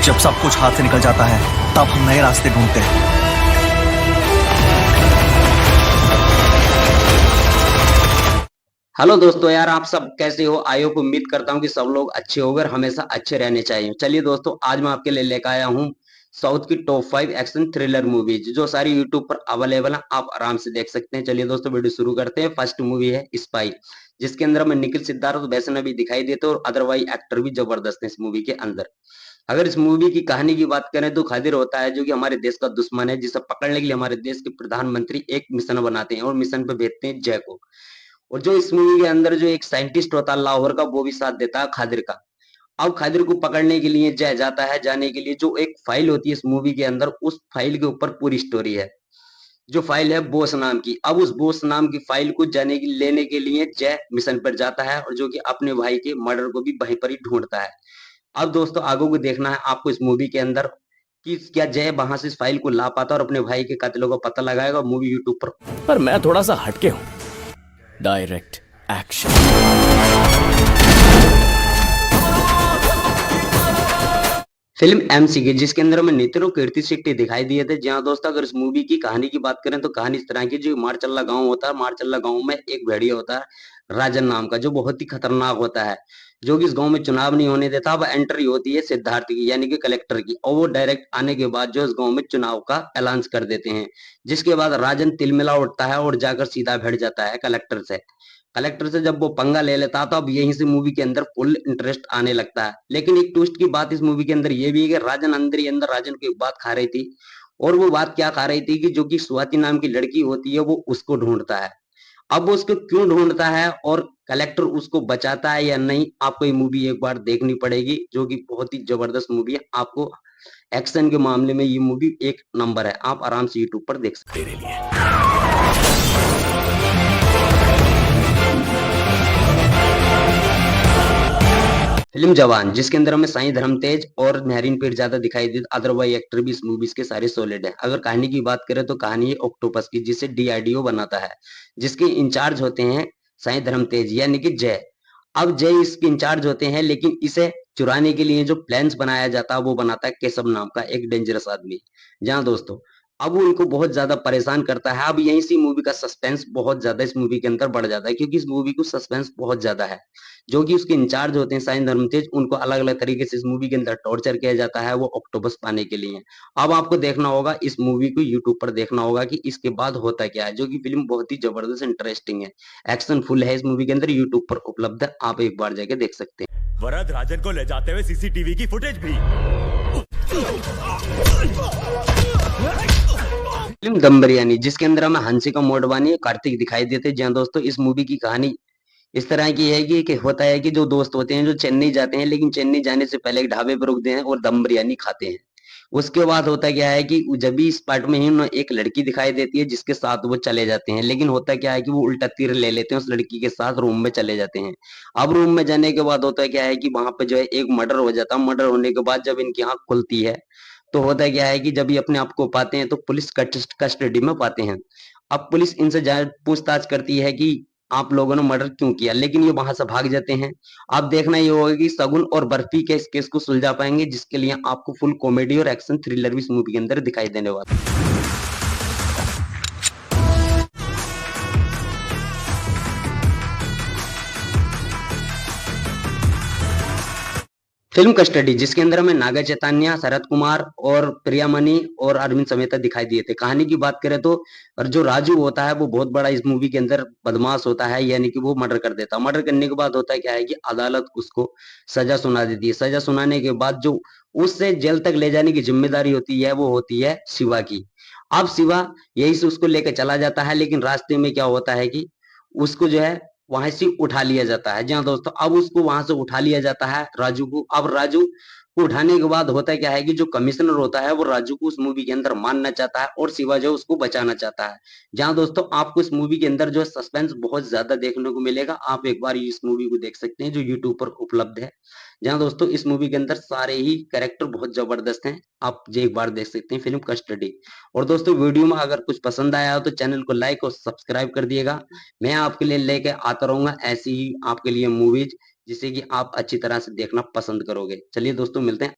जब सब कुछ हाथ से निकल जाता है तब हम नए रास्ते ढूंढते हैं। हेलो दोस्तों, यार आप सब कैसे हो? आई होप उम्मीद करता हूँ कि सब लोग अच्छे होंगे और हमेशा अच्छे रहने चाहिए। चलिए दोस्तों, आज मैं आपके लिए लेकर आया हूँ साउथ की टॉप 5 एक्शन थ्रिलर मूवीज जो सारी यूट्यूब पर अवेलेबल है, आप आराम से देख सकते हैं। चलिए दोस्तों, वीडियो शुरू करते हैं। फर्स्ट मूवी है स्पाई, जिसके अंदर हमें निखिल सिद्धार्थ और वैष्णवी दिखाई देते हैं और अदरवाइज एक्टर भी जबरदस्त है इस मूवी के अंदर। अगर इस मूवी की कहानी की बात करें तो खादिर होता है जो कि हमारे देश का दुश्मन है, जिसे पकड़ने के लिए हमारे देश के प्रधानमंत्री एक मिशन बनाते हैं और मिशन पे भेजते हैं जय को। और जो इस मूवी के अंदर जो एक साइंटिस्ट होता है लाहौर का, वो भी साथ देता है खादिर का। अब खादिर को पकड़ने के लिए जय जाता है, जाने के लिए जो एक फाइल होती है इस मूवी के अंदर, उस फाइल के ऊपर पूरी स्टोरी है। जो फाइल है बोस नाम की। अब उस बोस नाम की फाइल को जाने की लेने के लिए जय मिशन पर जाता है और जो कि अपने भाई के मर्डर को भी वहीं पर ही ढूंढता है। अब दोस्तों, आगे को देखना है आपको इस मूवी के अंदर कि क्या जय वहां से इस फाइल को ला पाता और अपने भाई के कातिलों का पता लगाएगा। मूवी यूट्यूब पर मैं थोड़ा सा हटके हूं। Direct action. फिल्म एमसी की, जिसके अंदर हमें नितिन और कीर्ति शेट्टी दिखाई दिए थे। जहां दोस्तों, अगर इस मूवी की कहानी की बात करें तो कहानी इस तरह की, जो मारचल्ला गांव होता है, मारचल्ला गांव में एक भेड़िया होता है राजन नाम का, जो बहुत ही खतरनाक होता है, जो कि इस गांव में चुनाव नहीं होने देता। अब एंट्री होती है सिद्धार्थ की, यानी कि कलेक्टर की, और वो डायरेक्ट आने के बाद जो इस गांव में चुनाव का ऐलान कर देते हैं। जिसके बाद राजन तिलमिला उठता है और जाकर सीधा भिड़ जाता है कलेक्टर से। कलेक्टर से जब वो पंगा ले लेता तो अब यहीं से मूवी के अंदर फुल इंटरेस्ट आने लगता है। लेकिन एक ट्विस्ट की बात इस मूवी के अंदर ये भी है कि राजन अंदर ही अंदर राजन को एक बात खा रही थी। और वो बात क्या खा रही थी कि जो कि स्वाति नाम की लड़की होती है वो उसको ढूंढता है। अब वो उसको क्यों ढूंढता है और कलेक्टर उसको बचाता है या नहीं, आपको ये मूवी एक बार देखनी पड़ेगी, जो कि बहुत ही जबरदस्त मूवी है। आपको एक्शन के मामले में ये मूवी एक नंबर है, आप आराम से यूट्यूब पर देख सकते हैं। तेरे लिए। फिल्म जवान, जिसके अंदर हमें साईं धर्मतेज और मेहरीन पीरजादा दिखाई दी। अदरवाइज एक्टर भी इस मूवीज के सारे सॉलिड है। अगर कहानी की बात करें तो कहानी है ऑक्टोपस की, जिसे डीआरडीओ बनाता है, जिसके इंचार्ज होते हैं साईं धर्मतेज यानी कि जय। अब जय इसके इंचार्ज होते हैं, लेकिन इसे चुराने के लिए जो प्लान्स बनाया जाता है वो बनाता है केशव नाम का एक डेंजरस आदमी। जहाँ दोस्तों, अब वो उनको बहुत ज्यादा परेशान करता है। अब यहीं से मूवी का सस्पेंस बहुत ज्यादा इस मूवी के अंदर बढ़ जाता है, क्योंकि इस मूवी को सस्पेंस बहुत ज्यादा है। जो कि उसके इंचार्ज होते हैं साइन धर्मतेज, उनको अलग अलग तरीके से इस मूवी के अंदर टॉर्चर किया जाता है वो ऑक्टोपस पाने के लिए। अब आपको देखना होगा इस मूवी को, यूट्यूब पर देखना होगा कि इसके बाद होता क्या है, जो कि फिल्म बहुत ही जबरदस्त इंटरेस्टिंग है। एक्शन फुल है इस मूवी के अंदर, यूट्यूब पर उपलब्ध है, आप एक बार जाके देख सकते हैं। वरद राजन को ले जाते हुए सीसीटीवी की फुटेज भी। फिल्म दम बिरयानी, जिसके अंदर हमें हंसिका मोडवानी और कार्तिक दिखाई देते हैं। जहाँ दोस्तों, इस मूवी की कहानी इस तरह की है कि होता है कि जो दोस्त होते हैं जो चेन्नई जाते हैं, लेकिन चेन्नई जाने से पहले एक ढाबे पर रुकते हैं और दम बिरयानी खाते हैं। उसके बाद होता क्या है कि जब भी इस पार्ट में ही उन्हें एक लड़की दिखाई देती है, जिसके साथ वो चले जाते हैं। लेकिन होता क्या है कि वो उल्टा तीर ले लेते हैं, उस लड़की के साथ रूम में चले जाते हैं। अब रूम में जाने के बाद होता क्या है कि वहां पे जो है एक मर्डर हो जाता है। मर्डर होने के बाद जब इनकी आंख खुलती है तो होता क्या है कि जब ये अपने आप को पाते हैं तो पुलिस कस्टडी में पाते हैं। अब पुलिस इनसे पूछताछ करती है कि आप लोगों ने मर्डर क्यों किया, लेकिन ये वहां से भाग जाते हैं। अब देखना ये होगा कि सगुन और बर्फी के इस केस को सुलझा पाएंगे, जिसके लिए आपको फुल कॉमेडी और एक्शन थ्रिलर भी इस मूवी के अंदर दिखाई देने वाला है। फिल्म कस्टडी, जिसके अंदर हमें नागा चैतन्य, शरद कुमार और प्रियामणि और अरविंद समेता दिखाई दिए थे। कहानी की बात करें तो, और जो राजू होता है वो बहुत बड़ा इस मूवी के अंदर बदमाश होता है, यानी कि वो मर्डर कर देता है। मर्डर करने के बाद होता है क्या है कि अदालत उसको सजा सुना देती है। सजा सुनाने के बाद जो उससे जेल तक ले जाने की जिम्मेदारी होती है वो होती है शिवा की। अब शिवा यही से उसको लेकर चला जाता है, लेकिन रास्ते में क्या होता है कि उसको जो है वहां से उठा लिया जाता है। जहाँ दोस्तों, अब उसको वहां से उठा लिया जाता है राजू को। अब राजू को उठाने के बाद होता क्या है कि जो कमिश्नर होता है वो राजू को उस मूवी के अंदर मानना चाहता है और शिवा जो उसको बचाना चाहता है। जहाँ दोस्तों, आपको इस मूवी के अंदर जो सस्पेंस बहुत ज्यादा देखने को मिलेगा, आप एक बार इस मूवी को देख सकते हैं जो यूट्यूब पर उपलब्ध है। जहाँ दोस्तों, इस मूवी के अंदर सारे ही कैरेक्टर बहुत जबरदस्त हैं, आप जो एक बार देख सकते हैं फिल्म कस्टडी। और दोस्तों, वीडियो में अगर कुछ पसंद आया हो तो चैनल को लाइक और सब्सक्राइब कर दिएगा। मैं आपके लिए लेके आता रहूंगा ऐसी ही आपके लिए मूवीज, जिसे कि आप अच्छी तरह से देखना पसंद करोगे। चलिए दोस्तों, मिलते हैं।